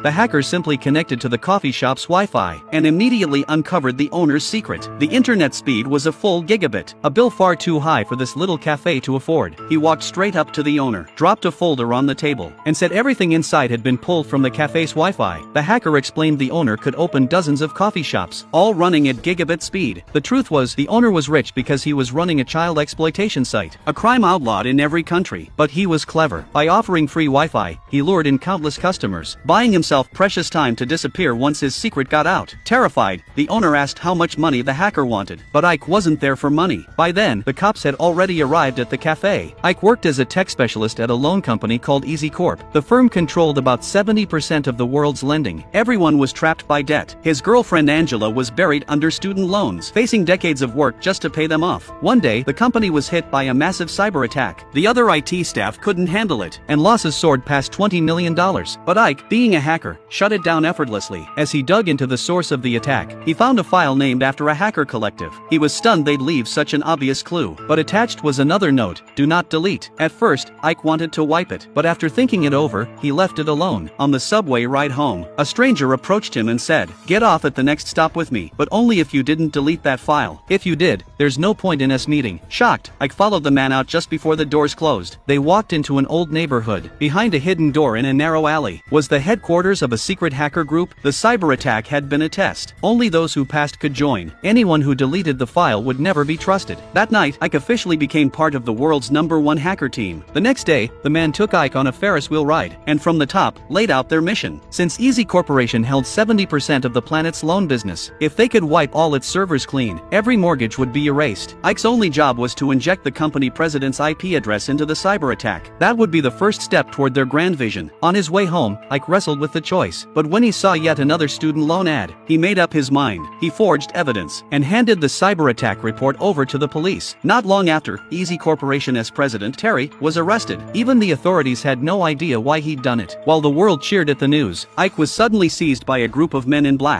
The hacker simply connected to the coffee shop's Wi-Fi and immediately uncovered the owner's secret. The internet speed was a full gigabit, a bill far too high for this little cafe to afford. He walked straight up to the owner, dropped a folder on the table, and said everything inside had been pulled from the cafe's Wi-Fi. The hacker explained the owner could open dozens of coffee shops, all running at gigabit speed. The truth was, the owner was rich because he was running a child exploitation site, a crime outlawed in every country. But he was clever. By offering free Wi-Fi, he lured in countless customers, buying himself precious time to disappear once his secret got out. Terrified, the owner asked how much money the hacker wanted, but Ike wasn't there for money. By then, the cops had already arrived at the cafe. Ike worked as a tech specialist at a loan company called Easy Corp. The firm controlled about 70% of the world's lending. Everyone was trapped by debt. His girlfriend Angela was buried under student loans, facing decades of work just to pay them off. One day, the company was hit by a massive cyber attack. The other IT staff couldn't handle it, and losses soared past $20 million. But Ike, being a hacker, shut it down effortlessly. As he dug into the source of the attack, he found a file named after a hacker collective. He was stunned they'd leave such an obvious clue. But attached was another note: do not delete. At first, Ike wanted to wipe it, but after thinking it over, he left it alone. On the subway ride home, a stranger approached him and said, "Get off at the next stop with me, but only if you didn't delete that file. If you did, there's no point in us meeting." Shocked, Ike followed the man out just before the doors closed. They walked into an old neighborhood. Behind a hidden door in a narrow alley was the headquarters of a secret hacker group. The cyber attack had been a test. Only those who passed could join. Anyone who deleted the file would never be trusted. That night, Ike officially became part of the world's #1 hacker team. The next day, the man took Ike on a Ferris wheel ride, and from the top, laid out their mission. Since Easy Corporation held 70% of the planet's loan business, if they could wipe all its servers clean, every mortgage would be erased. Ike's only job was to inject the company president's IP address into the cyber attack. That would be the first step toward their grand vision. On his way home, Ike wrestled with the choice, but when he saw yet another student loan ad, he made up his mind. He forged evidence and handed the cyber attack report over to the police. Not long after, Easy Corporation's president, Terry, was arrested. Even the authorities had no idea why he'd done it. While the world cheered at the news, Ike was suddenly seized by a group of men in black.